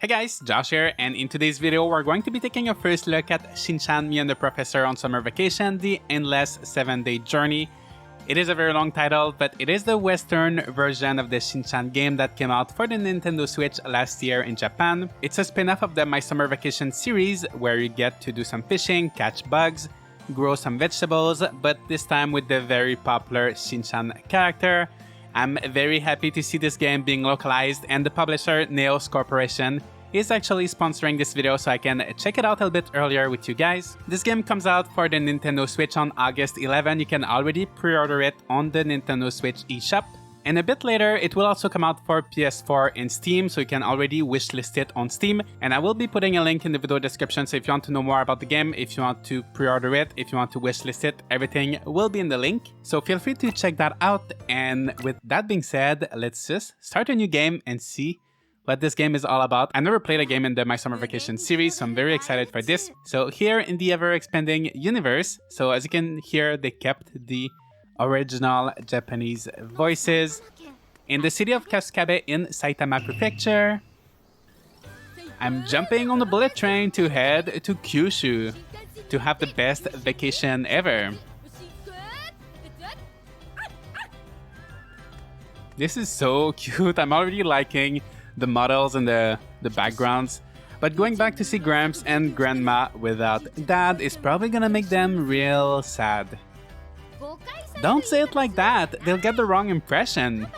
Hey guys, Josh here, and in today's video we're going to be taking a first look at Shin-chan, Me and the Professor on Summer Vacation, the endless 7-day journey. It is a very long title, but it is the Western version of the Shin-chan game that came out for the Nintendo Switch last year in Japan. It's a spin-off of the My Summer Vacation series, where you get to do some fishing, catch bugs, grow some vegetables, but this time with the very popular Shin-chan character. I'm very happy to see this game being localized, and the publisher Neos Corporation is actually sponsoring this video so I can check it out a little bit earlier with you guys. This game comes out for the Nintendo Switch on August 11. You can already pre-order it on the Nintendo Switch eShop. And a bit later, it will also come out for PS4 and Steam, so you can already wishlist it on Steam. And I will be putting a link in the video description, so if you want to know more about the game, if you want to pre-order it, if you want to wishlist it, everything will be in the link. So feel free to check that out. And with that being said, let's just start a new game and see what this game is all about. I've never played a game in the My Summer Vacation series, so I'm very excited for this. So here in the ever-expanding universe, so as you can hear, they kept the original Japanese voices. In the city of Kasukabe in Saitama Prefecture, I'm jumping on the bullet train to head to Kyushu to have the best vacation ever. This is so cute. I'm already liking the models and the backgrounds. But going back to see Gramps and Grandma without Dad is probably gonna make them real sad. Don't say it like that, they'll get the wrong impression.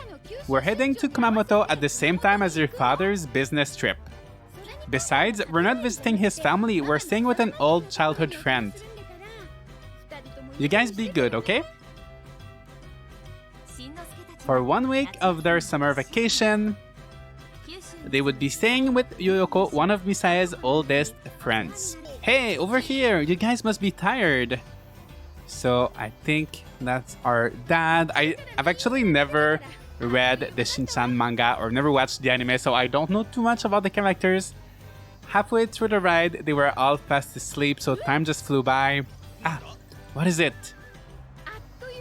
We're heading to Kumamoto at the same time as your father's business trip. Besides, we're not visiting his family, we're staying with an old childhood friend. You guys be good, okay? For 1 week of their summer vacation, they would be staying with Yoyoko, one of Misae's oldest friends. Hey, over here! You guys must be tired. So I think that's our dad. I've actually never read the Shin-chan manga or never watched the anime, so I don't know too much about the characters. Halfway through the ride, they were all fast asleep, so time just flew by. Ah, what is it?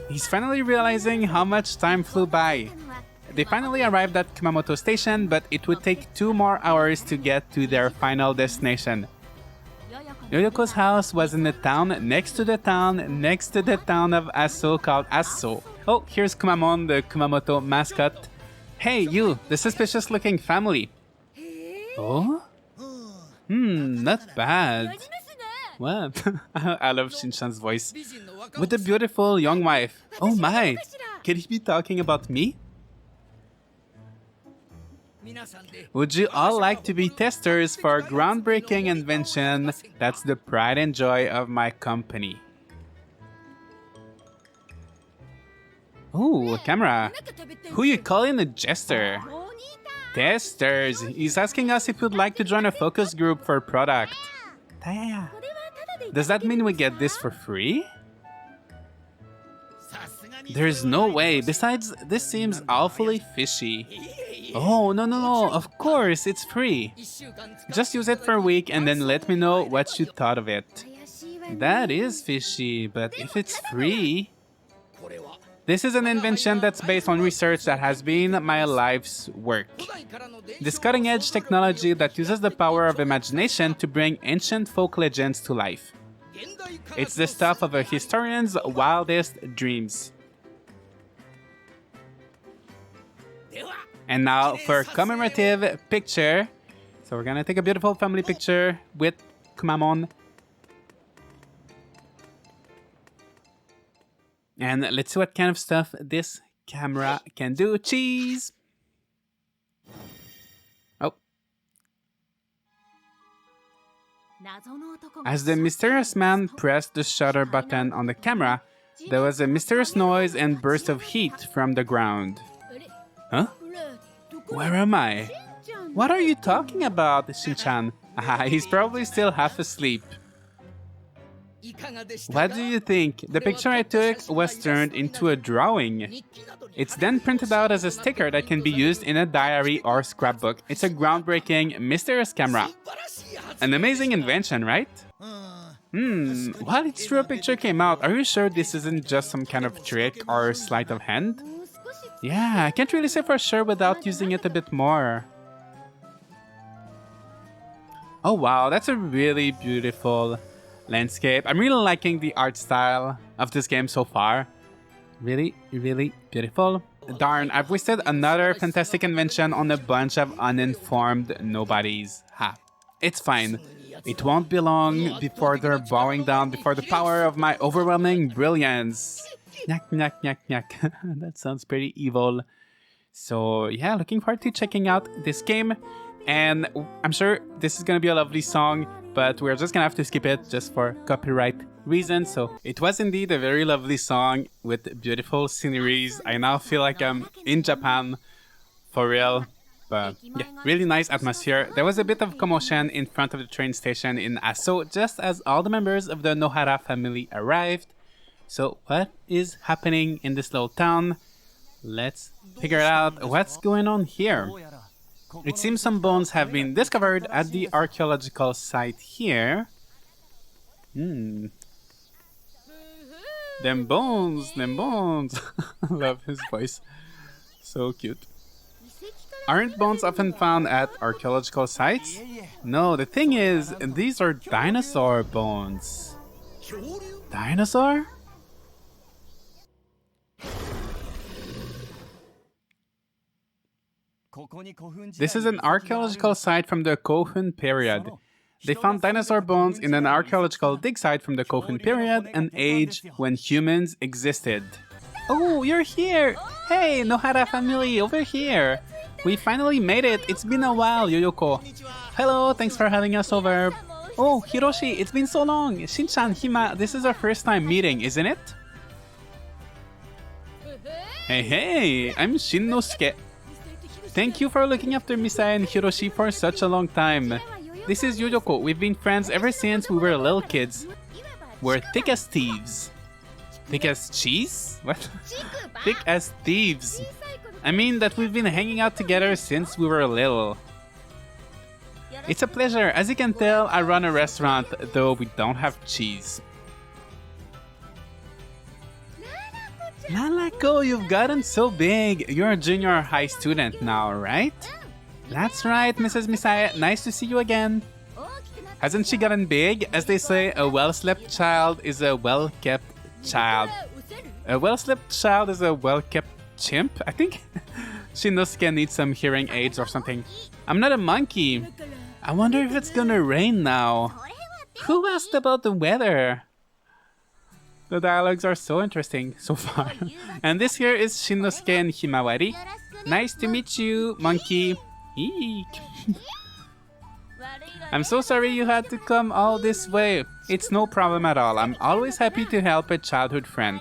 He's finally realizing how much time flew by. They finally arrived at Kumamoto Station, but it would take 2 more hours to get to their final destination. Yoyoko's house was in the town next to the town of Aso called Aso. Oh, here's Kumamon, the Kumamoto mascot. Hey, you, the suspicious looking family. Oh? Not bad. What? I love Shin-chan's voice. With a beautiful young wife. Oh my, could he be talking about me? Would you all like to be testers for a groundbreaking invention that's the pride and joy of my company? Ooh, a camera. Who you calling a jester? Testers. He's asking us if we'd like to join a focus group for a product. Does that mean we get this for free? There's no way. Besides, this seems awfully fishy. Oh, no, of course, it's free. Just use it for a week and then let me know what you thought of it. That is fishy, but if it's free... This is an invention that's based on research that has been my life's work. This cutting-edge technology that uses the power of imagination to bring ancient folk legends to life. It's the stuff of a historian's wildest dreams. And now for a commemorative picture. So we're gonna take a beautiful family picture with Kumamon. And let's see what kind of stuff this camera can do. Cheese! Oh. As the mysterious man pressed the shutter button on the camera, there was a mysterious noise and burst of heat from the ground. Huh? Where am I? What are you talking about, Shin-chan? He's probably still half asleep. What do you think? The picture I took was turned into a drawing. It's then printed out as a sticker that can be used in a diary or scrapbook. It's a groundbreaking, mysterious camera. An amazing invention, right? While its true picture came out, are you sure this isn't just some kind of trick or sleight of hand? Yeah, I can't really say for sure without using it a bit more. Oh wow, that's a really beautiful landscape. I'm really liking the art style of this game so far. Really, really beautiful. Darn, I've wasted another fantastic invention on a bunch of uninformed nobodies. Ha. It's fine. It won't be long before they're bowing down before the power of my overwhelming brilliance. Nyak, nyak, nyak, nyak. That sounds pretty evil. So yeah, looking forward to checking out this game. And I'm sure this is gonna be a lovely song, but we're just gonna have to skip it just for copyright reasons. So it was indeed a very lovely song with beautiful sceneries. I now feel like I'm in Japan for real. But yeah, really nice atmosphere. There was a bit of commotion in front of the train station in Aso just as all the members of the Nohara family arrived. So what is happening in this little town? Let's figure out what's going on here. It seems some bones have been discovered at the archaeological site here. Them bones, them bones. I love his voice. So cute. Aren't bones often found at archaeological sites? No, the thing is, these are dinosaur bones. Dinosaur? This is an archaeological site from the Kofun period. They found dinosaur bones in an archaeological dig site from the Kofun period, an age when humans existed. Oh, you're here! Hey, Nohara family, over here! We finally made it! It's been a while, Yoyoko. Hello, thanks for having us over. Oh, Hiroshi, it's been so long! Shin-chan, Hima, this is our first time meeting, isn't it? Hey, I'm Shin-no-suke. Thank you for looking after Misai and Hiroshi for such a long time. This is Yoyoko. We've been friends ever since we were little kids. We're thick as thieves. Thick as cheese? What? Thick as thieves. I mean that we've been hanging out together since we were little. It's a pleasure. As you can tell, I run a restaurant, though we don't have cheese. Nanako, you've gotten so big. You're a junior high student now, right? That's right, Mrs. Misai. Nice to see you again. Hasn't she gotten big? As they say, a well-slept child is a well-kept child. A well-slept child is a well-kept chimp, I think? Shinosuke needs some hearing aids or something. I'm not a monkey. I wonder if it's gonna rain now. Who asked about the weather? The dialogues are so interesting so far. And this here is Shinosuke and Himawari. Nice to meet you, monkey. Eek. I'm so sorry you had to come all this way. It's no problem at all. I'm always happy to help a childhood friend.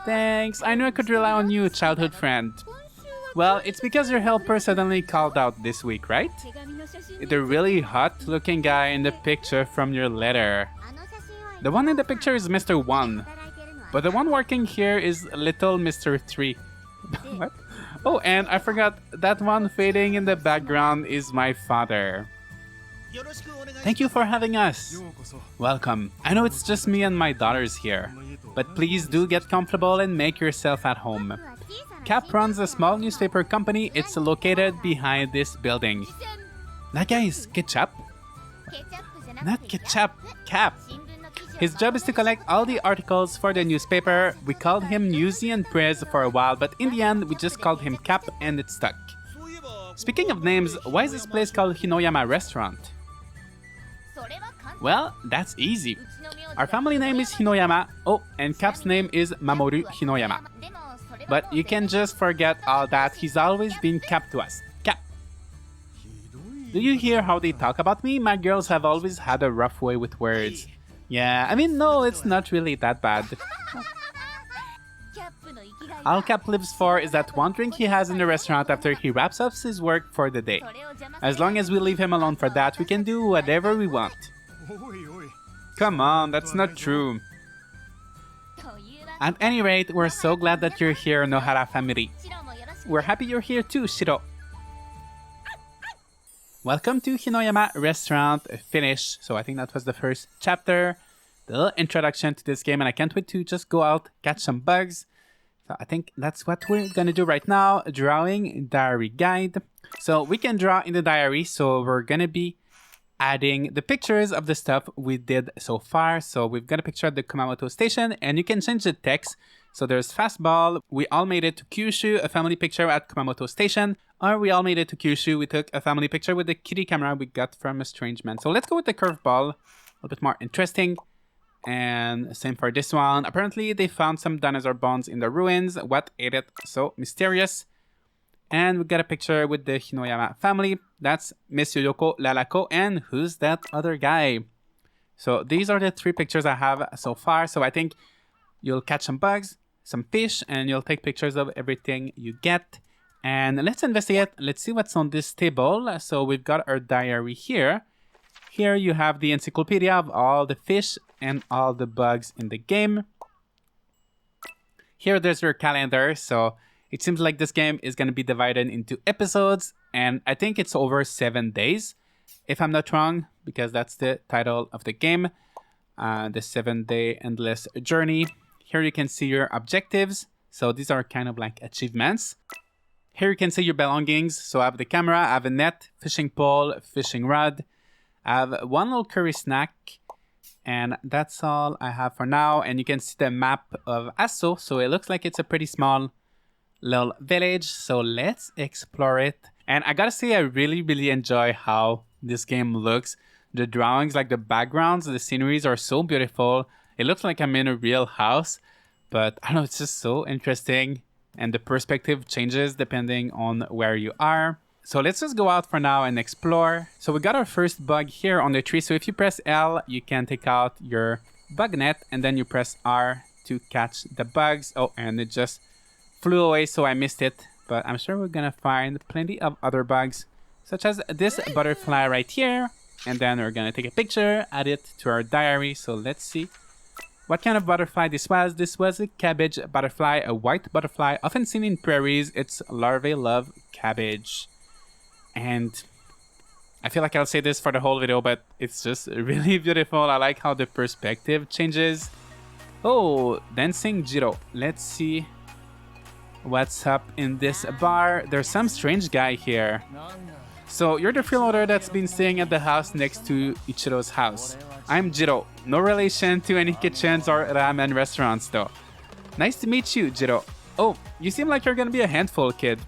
Thanks. I knew I could rely on you, childhood friend. Well, it's because your helper suddenly called out this week, right? The really hot-looking guy in the picture from your letter. The one in the picture is Mr. 1. But the one working here is little Mr. 3. What? Oh, and I forgot, that one fading in the background is my father. Thank you for having us. Welcome. I know it's just me and my daughters here, but please do get comfortable and make yourself at home. Cap runs a small newspaper company. It's located behind this building. That guy is Ketchup? Not Ketchup, Cap. His job is to collect all the articles for the newspaper. We called him Newsy and Prez for a while, but in the end, we just called him Cap and it stuck. Speaking of names, why is this place called Hinoyama Restaurant? Well, that's easy. Our family name is Hinoyama. Oh, and Cap's name is Mamoru Hinoyama. But you can just forget all that. He's always been Cap to us. Cap. Do you hear how they talk about me? My girls have always had a rough way with words. Yeah, I mean, no, it's not really that bad. All Cap lives for is that one drink he has in the restaurant after he wraps up his work for the day. As long as we leave him alone for that, we can do whatever we want. Come on, that's not true. At any rate, we're so glad that you're here, Nohara family. We're happy you're here too, Shiro. Welcome to Hinoyama Restaurant Finish. So I think that was the first chapter, the introduction to this game, and I can't wait to just go out, catch some bugs. So I think that's what we're gonna do right now. Drawing diary guide. So we can draw in the diary, so we're gonna be adding the pictures of the stuff we did so far. So we've got a picture at the Kumamoto station, and you can change the text. So there's fastball, we all made it to Kyushu, a family picture at Kumamoto station, or we all made it to Kyushu, we took a family picture with the kitty camera we got from a strange man. So let's go with the curveball, a little bit more interesting. And same for this one. Apparently they found some dinosaur bones in the ruins. What ate it? So mysterious. And we got a picture with the Hinoyama family. That's Miss Yoyoko, Lalako, and who's that other guy? So these are the 3 pictures I have so far. So I think you'll catch some bugs, some fish, and you'll take pictures of everything you get. And let's investigate. Let's see what's on this table. So we've got our diary here. Here you have the encyclopedia of all the fish and all the bugs in the game. Here there's your calendar. So it seems like this game is going to be divided into episodes. And I think it's over 7 days, if I'm not wrong, because that's the title of the game. The 7-day endless journey. Here you can see your objectives. So these are kind of like achievements. Here you can see your belongings. So I have the camera, I have a net, fishing pole, fishing rod. I have one little curry snack. And that's all I have for now. And you can see the map of Asso. So it looks like it's a pretty small little village. So let's explore it. And I gotta say, I really enjoy how this game looks. The drawings, like the backgrounds, the sceneries are so beautiful. It looks like I'm in a real house, but I don't know, it's just so interesting. And the perspective changes depending on where you are. So let's just go out for now and explore. So we got our first bug here on the tree. So if you press L, you can take out your bug net, and then you press R to catch the bugs. Oh, and it just flew away, so I missed it. But I'm sure we're gonna find plenty of other bugs, such as this butterfly right here. And then we're gonna take a picture, add it to our diary. So let's see what kind of butterfly this was. This was a cabbage butterfly, a white butterfly, often seen in prairies. Its larvae love cabbage. And I feel like I'll say this for the whole video, but it's just really beautiful. I like how the perspective changes. Oh, dancing Jiro. Let's see what's up in this bar. There's some strange guy here. So you're the freeloader that's been staying at the house next to Ichiro's house. I'm Jiro. No relation to any kitchens or ramen restaurants though. Nice to meet you, Jiro. Oh, you seem like you're gonna be a handful, kid.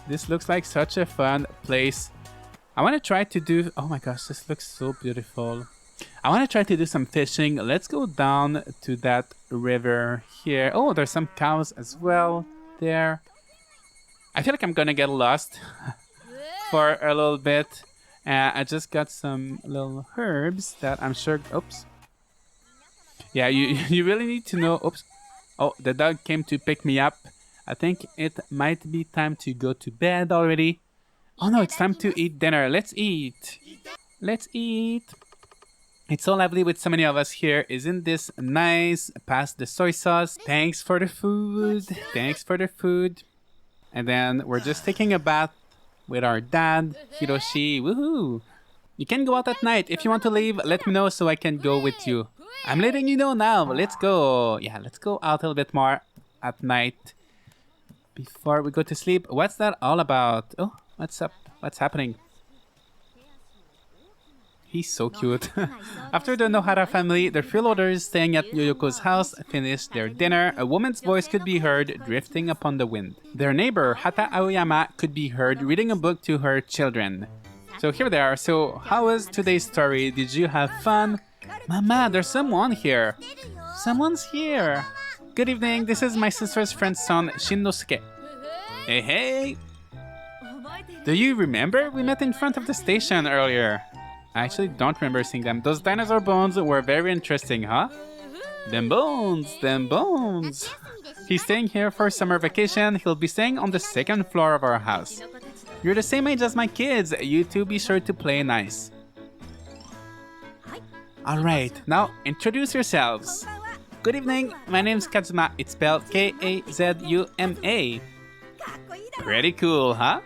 This looks like such a fun place. I want to try to do... Oh my gosh, this looks so beautiful. I want to try to do some fishing. Let's go down to that river here. Oh, there's some cows as well there. I feel like I'm gonna get lost for a little bit. I just got some little herbs that I'm sure... Oops. Yeah, you really need to know... Oops. Oh, the dog came to pick me up. I think it might be time to go to bed already. Oh no, it's time to eat dinner. Let's eat. Let's eat. It's so lovely with so many of us here. Isn't this nice? Pass the soy sauce. Thanks for the food. Thanks for the food. And then we're just taking a bath with our dad, Hiroshi. Woohoo! You can go out at night. If you want to leave, let me know so I can go with you. I'm letting you know now. Let's go. Yeah, let's go out a little bit more at night before we go to sleep. What's that all about? Oh, what's up? What's happening? He's so cute. After the Nohara family, the freeloaders staying at Yoyoko's house finished their dinner. A woman's voice could be heard drifting upon the wind. Their neighbor, Hata Aoyama, could be heard reading a book to her children. So here they are. So how was today's story? Did you have fun? Mama, there's someone here. Someone's here. Good evening. This is my sister's friend's son, Shinnosuke. Hey, hey. Do you remember? We met in front of the station earlier. I actually don't remember seeing them. Those dinosaur bones were very interesting, huh? Them bones, them bones. He's staying here for summer vacation. He'll be staying on the second floor of our house. You're the same age as my kids. You two be sure to play nice. Alright, now introduce yourselves. Good evening, my name's Kazuma. It's spelled K-A-Z-U-M-A. Pretty cool, huh?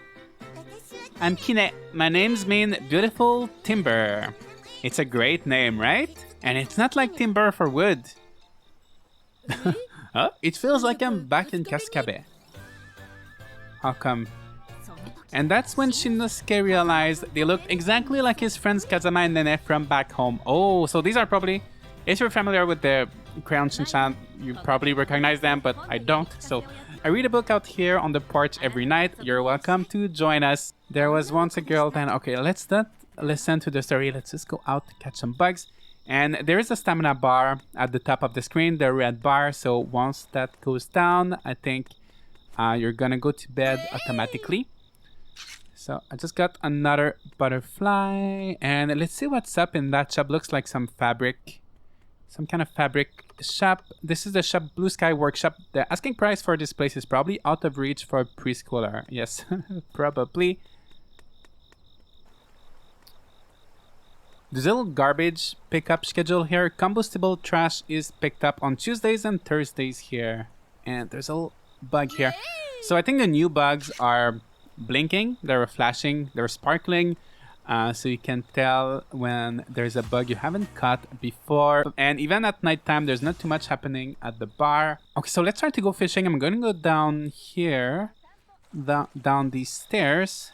I'm Kine. My name's mean beautiful timber. It's a great name, right? And it's not like timber for wood. Huh? It feels like I'm back in Cascabe. How come? And that's when Shinosuke realized they looked exactly like his friends Kazama and Nene from back home. Oh, so these are probably... If you're familiar with the Crayon Shin-chan, you probably recognize them, but I don't. So I read a book out here on the porch every night. You're welcome to join us. There was once a girl, then... Okay, let's not listen to the story. Let's just go out to catch some bugs. And there is a stamina bar at the top of the screen, the red bar. So once that goes down, I think you're gonna go to bed automatically. So I just got another butterfly. And let's see what's up in that shop. Looks like some fabric. Some kind of fabric shop. This is the shop Blue Sky Workshop. The asking price for this place is probably out of reach for a preschooler. Yes, probably. There's a little garbage pickup schedule here. Combustible trash is picked up on Tuesdays and Thursdays here. And there's a little bug here. So I think the new bugs are blinking. They're flashing. They're sparkling. So you can tell when there's a bug you haven't caught before. And even at nighttime, there's not too much happening at the bar. Okay, so let's try to go fishing. I'm going to go down here. Down these stairs.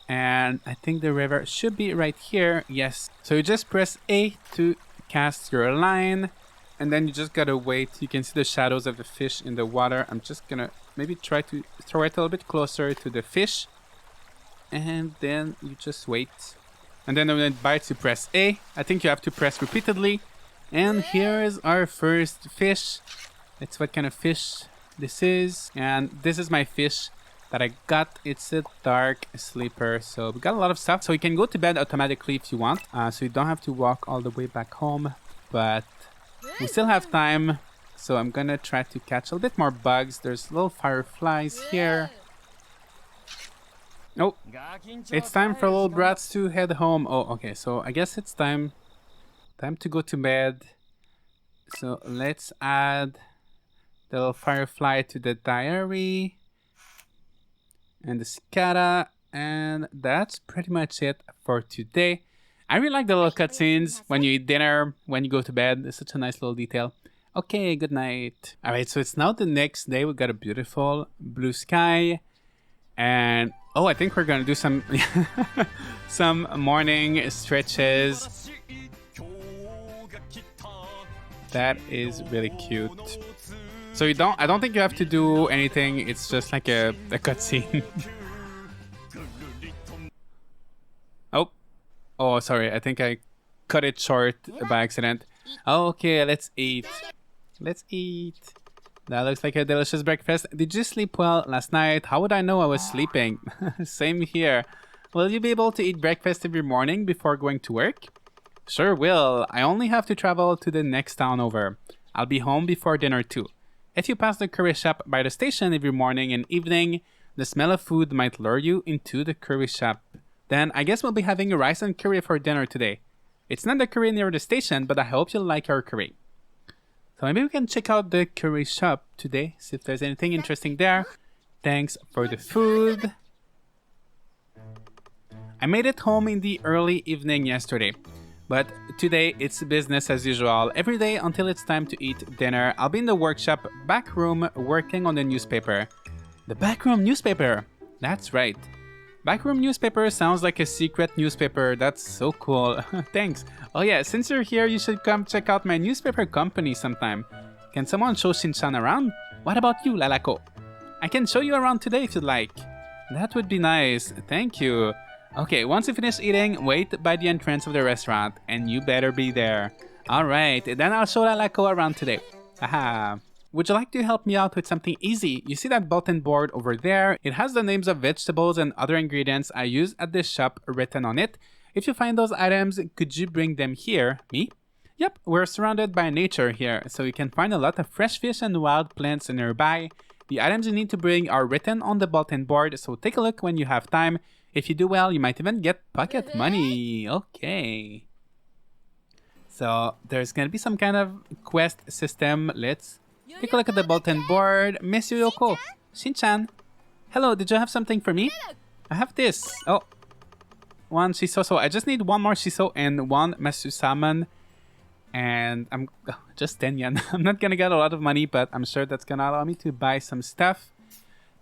And I think the river should be right here. Yes. So you just press A to cast your line. And then you just gotta wait. You can see the shadows of the fish in the water. I'm just gonna maybe try to throw it a little bit closer to the fish. And then you just wait. And then when it bites, you press A. I think you have to press repeatedly. And here is our first fish. Let's see what kind of fish this is. And this is my fish that I got. It's a dark sleeper, so we got a lot of stuff. So you can go to bed automatically if you want, so you don't have to walk all the way back home, but we still have time. So I'm gonna try to catch a little bit more bugs. There's little fireflies here. Oh, it's time for little brats to head home. Oh, okay, so I guess it's time to go to bed. So let's add the little firefly to the diary and the cicada, and that's pretty much it for today. I really like the little cutscenes when you eat dinner, when you go to bed. It's such a nice little detail. Okay, good night. All right, so it's now the next day. We got a beautiful blue sky, and oh, I think we're gonna do some some morning stretches. That is really cute. So I don't think you have to do anything. It's just like a cutscene. Oh, sorry. I think I cut it short by accident. Okay, let's eat. Let's eat. That looks like a delicious breakfast. Did you sleep well last night? How would I know I was sleeping? Same here. Will you be able to eat breakfast every morning before going to work? Sure will. I only have to travel to the next town over. I'll be home before dinner too. If you pass the curry shop by the station every morning and evening, the smell of food might lure you into the curry shop. Then I guess we'll be having rice and curry for dinner today. It's not the curry near the station, but I hope you'll like our curry. So maybe we can check out the curry shop today, see if there's anything interesting there. Thanks for the food. I made it home in the early evening yesterday. But today, it's business as usual. Every day until it's time to eat dinner, I'll be in the workshop back room working on the newspaper. The backroom newspaper! That's right. Backroom newspaper sounds like a secret newspaper. That's so cool. Thanks. Oh yeah, since you're here, you should come check out my newspaper company sometime. Can someone show Shin-chan around? What about you, Lalako? I can show you around today if you'd like. That would be nice. Thank you. Okay, once you finish eating, wait by the entrance of the restaurant, and you better be there. Alright, then I'll show Lalako around today. Haha. Would you like to help me out with something easy? You see that bulletin board over there? It has the names of vegetables and other ingredients I use at this shop written on it. If you find those items, could you bring them here? Me? Yep, we're surrounded by nature here, so you can find a lot of fresh fish and wild plants nearby. The items you need to bring are written on the bulletin board, so take a look when you have time. If you do well, you might even get pocket money. Okay. So there's gonna be some kind of quest system. Let's take a look at the bulletin board. Miss Yoko. Shin-chan. Hello, did you have something for me? I have this. Oh. One shiso. So I just need one more shiso and one masu salmon. And I'm just 10 yen. I'm not gonna get a lot of money, but I'm sure that's gonna allow me to buy some stuff.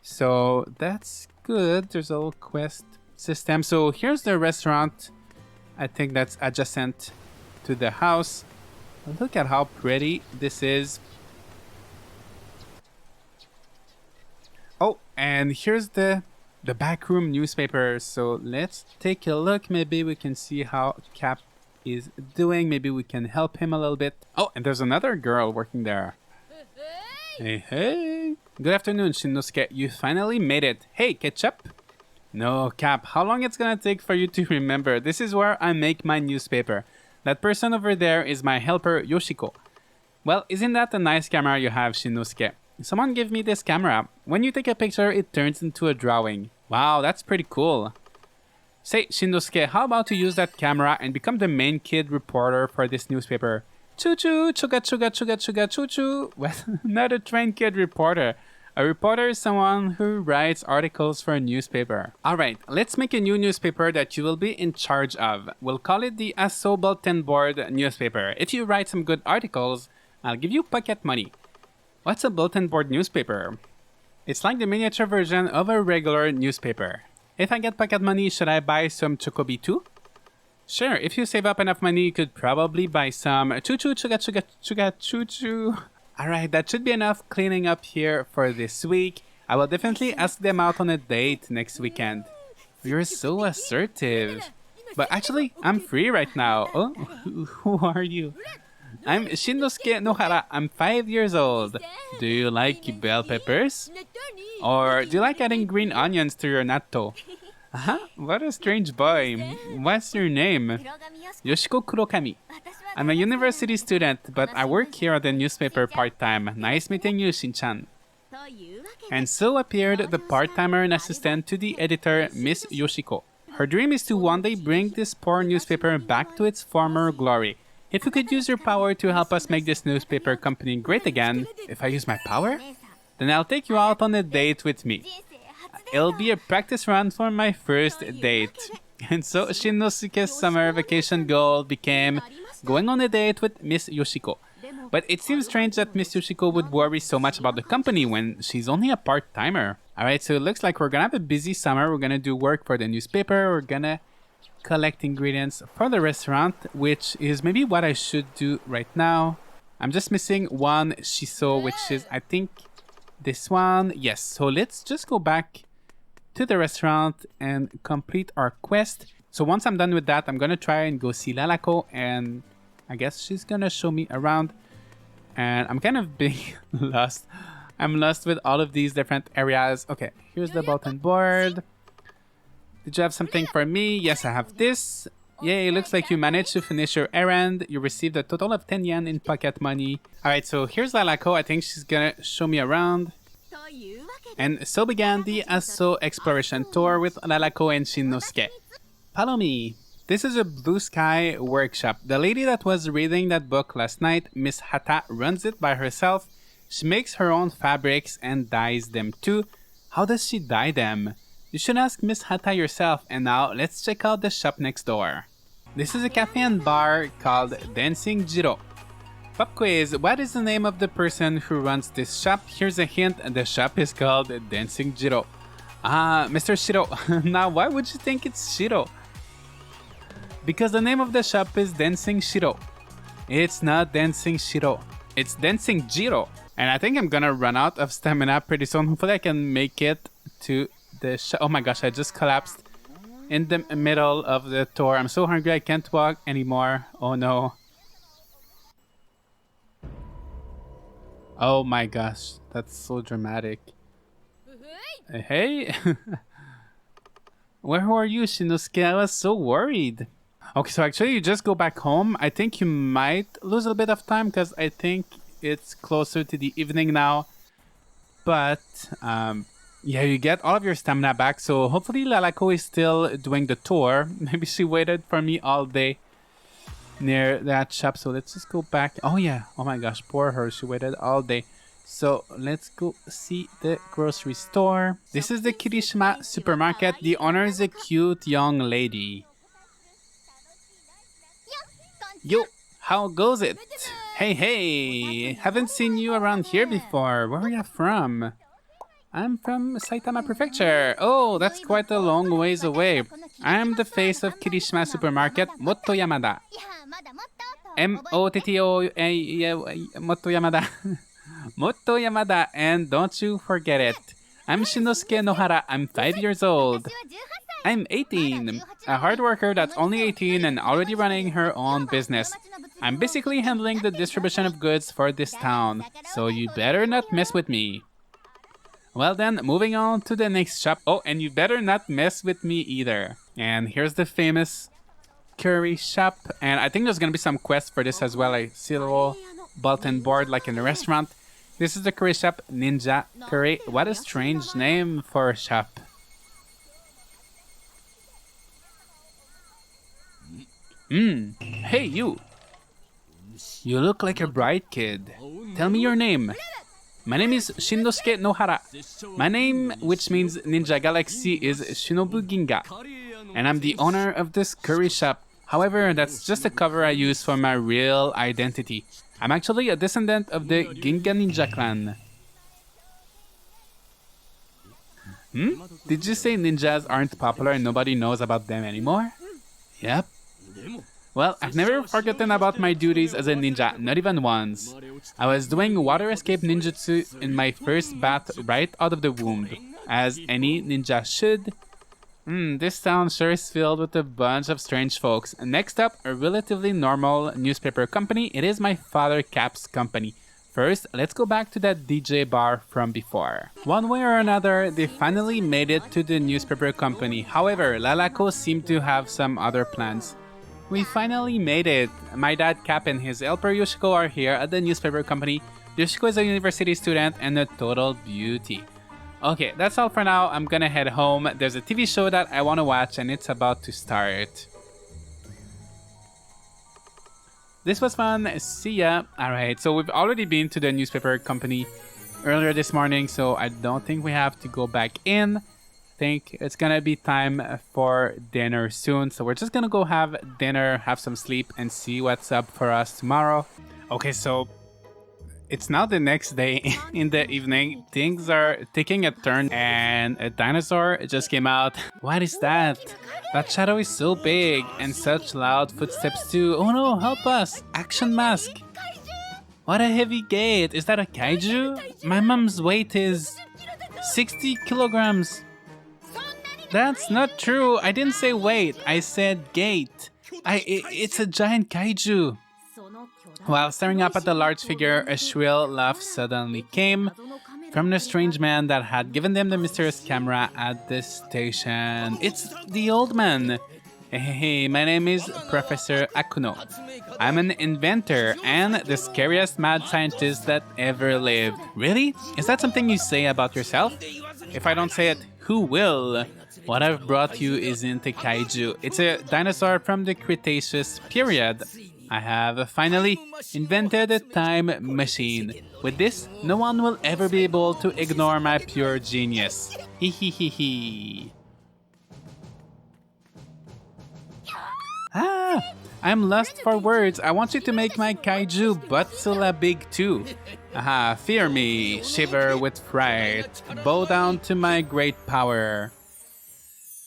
So that's good. There's a little quest system. So here's the restaurant. I think that's adjacent to the house. Look at how pretty this is. Oh, and here's the backroom newspaper. So let's take a look. Maybe we can see how Cap is doing. Maybe we can help him a little bit. Oh, and there's another girl working there. Hey, hey. Good afternoon, Shinnosuke. You finally made it. Hey, Ketchup. No, Cap. How long it's gonna take for you to remember? This is where I make my newspaper. That person over there is my helper, Yoshiko. Well, isn't that a nice camera you have, Shinnosuke? Someone give me this camera. When you take a picture, it turns into a drawing. Wow, that's pretty cool. Say, Shinnosuke, how about you use that camera and become the main kid reporter for this newspaper? Choo-choo, chuga chuga chuga chuga choo-choo. What? Not a trained kid reporter. A reporter is someone who writes articles for a newspaper. Alright, let's make a new newspaper that you will be in charge of. We'll call it the Asso Bulletin Board newspaper. If you write some good articles, I'll give you pocket money. What's a bulletin board newspaper? It's like the miniature version of a regular newspaper. If I get pocket money, should I buy some chocobi too? Sure, if you save up enough money, you could probably buy some choo-choo chuga chuga chuga choo-choo. Alright, that should be enough cleaning up here for this week. I will definitely ask them out on a date next weekend. You're so assertive. But actually, I'm free right now. Oh, who are you? I'm Shinnosuke Nohara. I'm 5 years old. Do you like bell peppers? Or do you like adding green onions to your natto? What a strange boy. What's your name? Yoshiko Kurokami. I'm a university student, but I work here at the newspaper part-time. Nice meeting you, Shin-chan. And so appeared the part-timer and assistant to the editor, Miss Yoshiko. Her dream is to one day bring this poor newspaper back to its former glory. If you could use your power to help us make this newspaper company great again, if I use my power, then I'll take you out on a date with me. It'll be a practice run for my first date. And so Shinnosuke's summer vacation goal became going on a date with Miss Yoshiko. But it seems strange that Miss Yoshiko would worry so much about the company when she's only a part-timer. Alright, so it looks like we're gonna have a busy summer. We're gonna do work for the newspaper. We're gonna collect ingredients for the restaurant, which is maybe what I should do right now. I'm just missing one shiso, which is, I think, this one. Yes, so let's just go back to the restaurant and complete our quest. So once I'm done with that, I'm gonna try and go see Lalako, and I guess she's gonna show me around. And I'm kind of being lost. I'm lost with all of these different areas. Okay, here's the bulletin board. Did you have something for me? Yes, I have this. Yay, looks like you managed to finish your errand. You received a total of 10 yen in pocket money. Alright, so here's Lalako. I think she's gonna show me around. And so began the Asso exploration tour with Lalako and Shinnosuke. Follow me. This is a blue sky workshop. The lady that was reading that book last night, Miss Hata, runs it by herself. She makes her own fabrics and dyes them too. How does she dye them? You should ask Miss Hata yourself. And now, let's check out the shop next door. This is a cafe and bar called Dancing Jiro. Pop quiz, what is the name of the person who runs this shop? Here's a hint, the shop is called Dancing Jiro. Ah, Mr. Shiro. Now, why would you think it's Shiro? Because the name of the shop is Dancing Shiro. It's not Dancing Shiro. It's Dancing Jiro. And I think I'm gonna run out of stamina pretty soon. Hopefully I can make it to the shop. Oh my gosh, I just collapsed in the middle of the tour. I'm so hungry I can't walk anymore. Oh no. Oh my gosh, that's so dramatic. Hey. Where are you, Shinnosuke? I was so worried. Okay, so actually you just go back home. I think you might lose a little bit of time because I think it's closer to the evening now. But yeah, you get all of your stamina back. So hopefully Lalako is still doing the tour. Maybe she waited for me all day near that shop. So let's just go back. Oh yeah, oh my gosh, poor her. She waited all day. So let's go see the grocery store. This is the Kirishima supermarket. The owner is a cute young lady. Yo, how goes it? Hey, hey, haven't seen you around here before. Where are you from? I'm from Saitama Prefecture. Oh, that's quite a long ways away. I'm the face of Kirishima Supermarket, Motto Yamada. M-O-T-T-O... Motto Yamada. Motto Yamada, and don't you forget it. I'm Shinosuke Nohara. I'm 5 years old. I'm 18, a hard worker that's only 18 and already running her own business. I'm basically handling the distribution of goods for this town, so you better not mess with me. Well then, moving on to the next shop. Oh, and you better not mess with me either. And here's the famous curry shop, and I think there's gonna be some quests for this as well. I see a little bulletin board like in a restaurant. This is the curry shop, Ninja Curry. What a strange name for a shop. Hey you! You look like a bright kid. Tell me your name. My name is Shinosuke Nohara. My name, which means Ninja Galaxy, is Shinobu Ginga. And I'm the owner of this curry shop. However, that's just a cover I use for my real identity. I'm actually a descendant of the Ginga Ninja clan. Did you say ninjas aren't popular and nobody knows about them anymore? Yep. Well, I've never forgotten about my duties as a ninja, not even once. I was doing water escape ninjutsu in my first bath right out of the womb, as any ninja should. This town sure is filled with a bunch of strange folks. Next up, a relatively normal newspaper company. It is my father Cap's company. First, let's go back to that DJ bar from before. One way or another, they finally made it to the newspaper company. However, Lalako seemed to have some other plans. We finally made it. My dad Cap and his helper Yoshiko are here at the newspaper company. Yoshiko is a university student and a total beauty. Okay, that's all for now. I'm gonna head home. There's a TV show that I want to watch and it's about to start. This was fun. See ya. Alright, so we've already been to the newspaper company earlier this morning, so I don't think we have to go back in. I think it's gonna be time for dinner soon, so we're just gonna go have dinner, have some sleep, and see what's up for us tomorrow. Okay, so it's now the next day in the evening. Things are taking a turn and a dinosaur just came out. What is that? That shadow is so big and such loud footsteps too. Oh no, help us! Action mask! What a heavy gate! Is that a kaiju? My mom's weight is 60 kilograms. That's not true. I didn't say weight. I said gate. It's a giant kaiju. While staring up at the large figure, a shrill laugh suddenly came from the strange man that had given them the mysterious camera at the station. It's the old man. Hey, my name is Professor Akuno. I'm an inventor and the scariest mad scientist that ever lived. Really? Is that something you say about yourself? If I don't say it, who will? What I've brought you isn't a kaiju. It's a dinosaur from the Cretaceous period. I have finally invented a time machine. With this, no one will ever be able to ignore my pure genius. Hehehehe. I'm lost for words. I want you to make my kaiju Buttsula big too. Fear me, shiver with fright, bow down to my great power.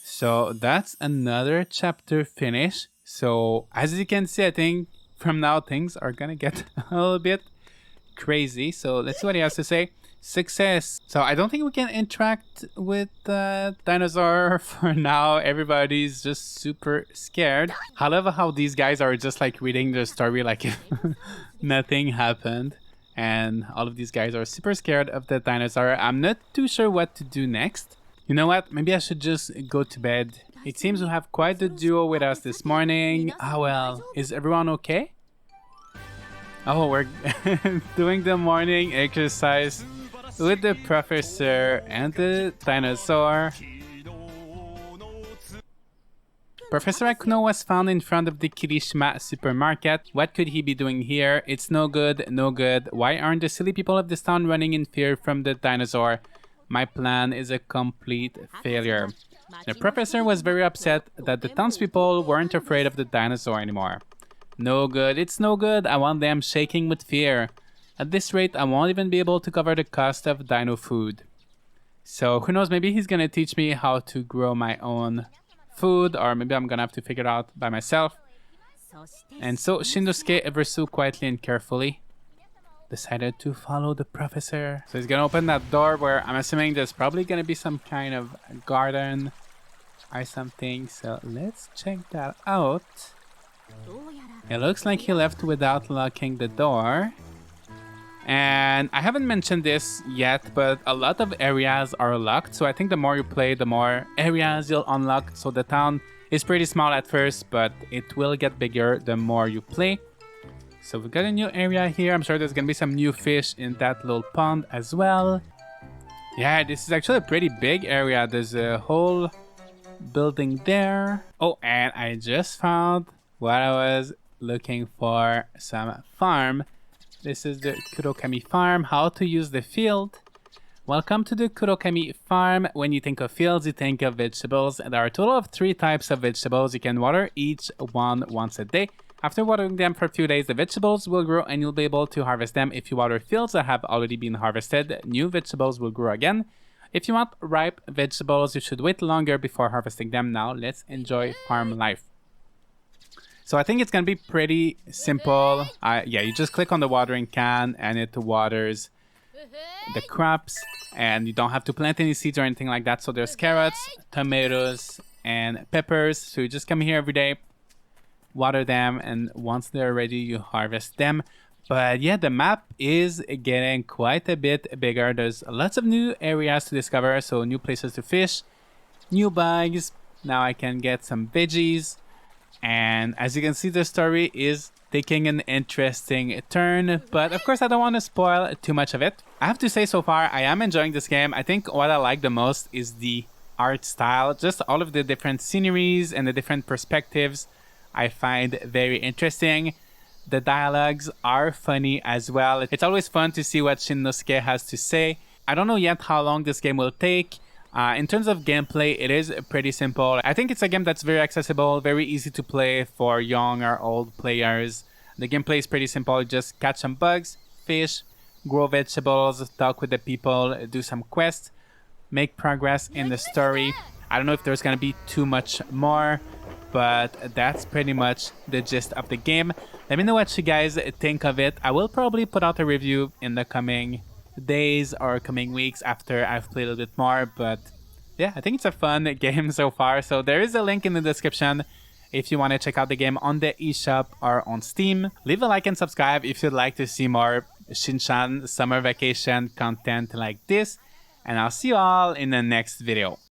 So that's another chapter finished. So as you can see, I think from now things are gonna get a little bit crazy. So let's see what he has to say. Success. So I don't think we can interact with the dinosaur for now. Everybody's just super scared. I love how these guys are just like reading the story like if nothing happened. And all of these guys are super scared of the dinosaur. I'm not too sure what to do next. You know what? Maybe I should just go to bed. It seems we have quite a duo with us this morning. Well, is everyone okay? Oh, we're doing the morning exercise with the professor and the dinosaur. Professor Akuno was found in front of the Kirishima supermarket. What could he be doing here? It's no good, no good. Why aren't the silly people of this town running in fear from the dinosaur? My plan is a complete failure. The professor was very upset that the townspeople weren't afraid of the dinosaur anymore. No good, it's no good. I want them shaking with fear. At this rate, I won't even be able to cover the cost of dino food. So who knows, maybe he's gonna teach me how to grow my own food, or maybe I'm gonna have to figure it out by myself. And so Shinnosuke, ever so quietly and carefully, decided to follow the professor. So he's gonna open that door where I'm assuming there's probably gonna be some kind of garden or something. So let's check that out. It looks like he left without locking the door. And I haven't mentioned this yet, but a lot of areas are locked. So I think the more you play, the more areas you'll unlock. So the town is pretty small at first, but it will get bigger the more you play. So we got a new area here. I'm sure there's gonna be some new fish in that little pond as well. Yeah, this is actually a pretty big area. There's a whole building there. Oh, and I just found what I was looking for, some farm. This is the Kurokami farm. How to use the field. Welcome to the Kurokami farm. When you think of fields, you think of vegetables. There are a total of 3 types of vegetables. You can water each one once a day. After watering them for a few days, the vegetables will grow and you'll be able to harvest them. If you water fields that have already been harvested, new vegetables will grow again. If you want ripe vegetables, you should wait longer before harvesting them. Now, let's enjoy farm life. So I think it's going to be pretty simple. Yeah, you just click on the watering can and it waters the crops. And you don't have to plant any seeds or anything like that. So there's carrots, tomatoes, and peppers. So you just come here every day, water them, and once they're ready, you harvest them. But yeah, the map is getting quite a bit bigger. There's lots of new areas to discover. So new places to fish, new bugs. Now I can get some veggies. And as you can see, the story is taking an interesting turn, but of course I don't want to spoil too much of it. I have to say, so far I am enjoying this game. I think what I like the most is the art style, just all of the different sceneries and the different perspectives I find very interesting. The dialogues are funny as well. It's always fun to see what Shinnosuke has to say. I don't know yet how long this game will take. In terms of gameplay, it is pretty simple. I think it's a game that's very accessible, very easy to play for young or old players. The gameplay is pretty simple. Just catch some bugs, fish, grow vegetables, talk with the people, do some quests, make progress in the story. I don't know if there's gonna be too much more, but that's pretty much the gist of the game. Let me know what you guys think of it. I will probably put out a review in the coming days or coming weeks after I've played a little bit more, but yeah, I think it's a fun game so far. So there is a link in the description if you want to check out the game on the eShop or on Steam. Leave a like and subscribe if you'd like to see more Shin-chan summer vacation content like this, and I'll see you all in the next video.